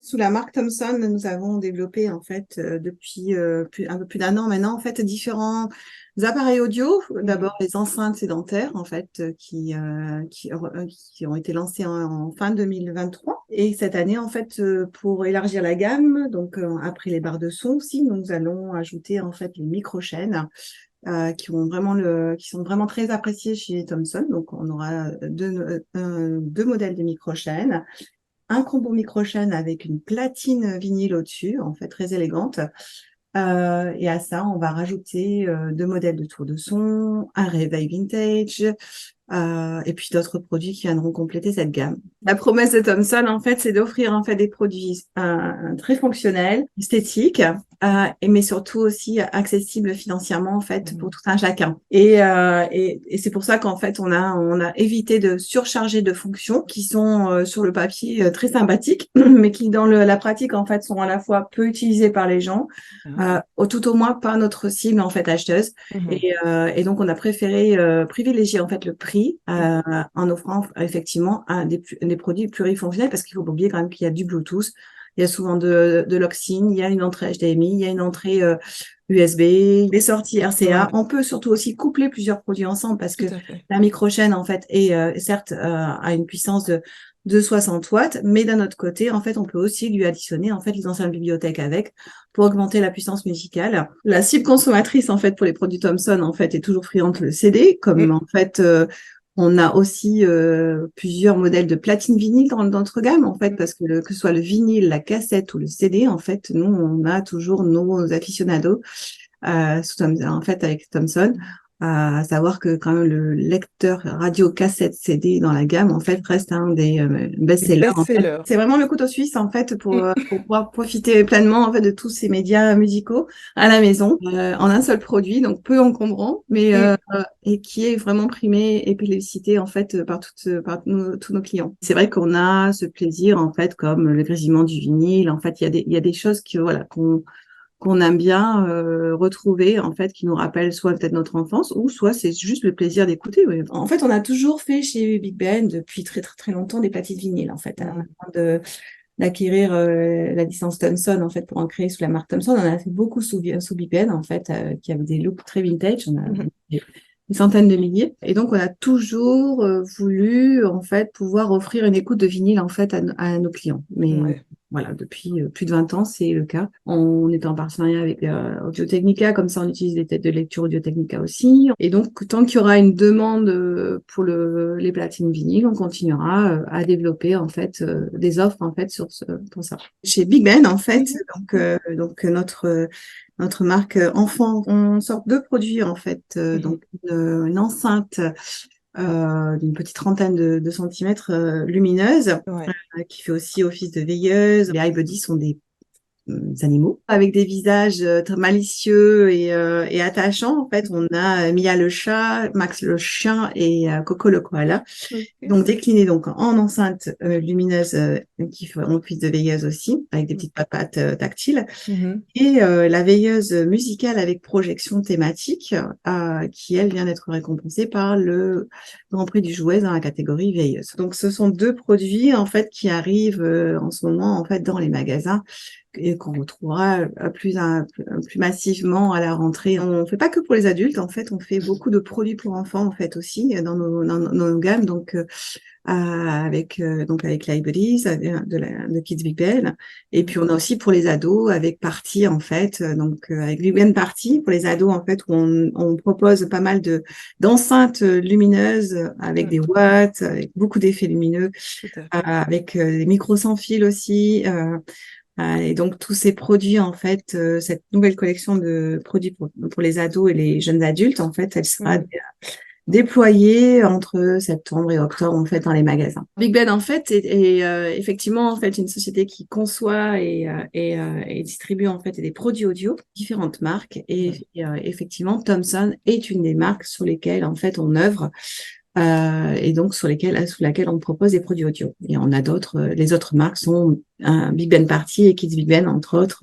Sous la marque Thomson, nous avons développé en fait depuis un peu plus d'un an maintenant en fait différents appareils audio. D'abord les enceintes sédentaires en fait qui ont été lancées en fin 2023 et cette année en fait pour élargir la gamme donc après les barres de son aussi nous allons ajouter en fait les micro-chaînes qui sont vraiment très appréciées chez Thomson. Donc on aura deux modèles de micro-chaînes, un combo micro-chaîne avec une platine vinyle au-dessus, en fait très élégante. Et à ça, on va rajouter deux modèles de tour de son, un réveil vintage, et puis d'autres produits qui viendront compléter cette gamme. La promesse de Thomson, en fait, c'est d'offrir en fait des produits très fonctionnels, esthétiques, mais surtout aussi accessibles financièrement en fait pour tout un chacun. Et c'est pour ça qu'en fait on a évité de surcharger de fonctions qui sont sur le papier très sympathiques, mais qui dans la pratique en fait sont à la fois peu utilisées par les gens, tout au moins par notre cible en fait acheteuse. Et donc on a préféré privilégier en fait le prix en offrant effectivement des produits plurifonctionnels parce qu'il faut pas oublier quand même qu'il y a du Bluetooth, il y a souvent de l'aux-in, il y a une entrée HDMI, il y a une entrée USB, des sorties RCA. On peut surtout aussi coupler plusieurs produits ensemble parce que la micro-chaîne en fait est certes a une puissance de 60 watts, mais d'un autre côté, en fait, on peut aussi lui additionner en fait les anciennes bibliothèques avec pour augmenter la puissance musicale. La cible consommatrice en fait pour les produits Thomson en fait est toujours friande le CD, comme en fait on a aussi plusieurs modèles de platine vinyle dans notre gamme en fait, parce que que ce soit le vinyle, la cassette ou le CD, en fait, nous on a toujours nos aficionados en fait avec Thomson. À savoir que quand même le lecteur radio cassette CD dans la gamme en fait reste un des best-sellers en fait. C'est vraiment le couteau suisse en fait pour pouvoir profiter pleinement en fait de tous ces médias musicaux à la maison en un seul produit, donc peu encombrant, mais et qui est vraiment primé et plébiscité en fait par tous nos clients. C'est vrai qu'on a ce plaisir en fait comme le grésillement du vinyle. En fait, il y a des choses que voilà qu'on aime bien retrouver, en fait, qui nous rappellent soit peut-être notre enfance, ou soit c'est juste le plaisir d'écouter. Oui. En fait, on a toujours fait chez Big Ben, depuis très très très longtemps, des platines vinyles, en fait. Avant d'acquérir la licence Thomson, en fait, pour en créer sous la marque Thomson, on en a fait beaucoup sous Big Ben, en fait, qui avait des looks très vintage. On a une centaine de milliers. Et donc, on a toujours voulu, en fait, pouvoir offrir une écoute de vinyle, en fait, à nos clients. Mais voilà, depuis plus de 20 ans, c'est le cas. On est en partenariat avec Audio-Technica, comme ça, on utilise les têtes de lecture Audio-Technica aussi. Et donc, tant qu'il y aura une demande pour les platines vinyles, on continuera à développer, en fait, des offres, en fait, pour ça. Chez Big Ben, en fait, donc notre marque enfant, on sort deux produits en fait, donc une enceinte d'une petite trentaine de centimètres lumineuse qui fait aussi office de veilleuse. Les iBuddy sont des animaux avec des visages très malicieux et attachants. En fait, on a Mia le chat, Max le chien et Coco le koala. Donc déclinés donc en enceinte lumineuse qui font office de veilleuse aussi, avec des petites papates tactiles. Et la veilleuse musicale avec projection thématique, qui elle vient d'être récompensée par le Grand Prix du Jouet dans la catégorie veilleuse. Donc ce sont deux produits en fait qui arrivent en ce moment en fait dans les magasins et qu'on retrouvera plus massivement à la rentrée. On fait pas que pour les adultes, en fait, on fait beaucoup de produits pour enfants en fait aussi dans nos gammes. Donc avec l'iBuddies de Kids Big Ben, et puis on a aussi pour les ados avec Party en fait, avec Big Ben Party pour les ados en fait où on propose pas mal d'enceintes lumineuses avec des watts, avec beaucoup d'effets lumineux, avec des micros sans fil aussi. Et donc tous ces produits en fait, cette nouvelle collection de produits pour les ados et les jeunes adultes en fait, elle sera déployée entre septembre et octobre en fait dans les magasins. Big Ben en fait est effectivement en fait une société qui conçoit et distribue en fait des produits audio, différentes marques et effectivement Thomson est une des marques sur lesquelles en fait on œuvre. Et donc sous laquelle on propose des produits audio. Et on a d'autres, les autres marques sont Big Ben Party et Kids Big Ben entre autres.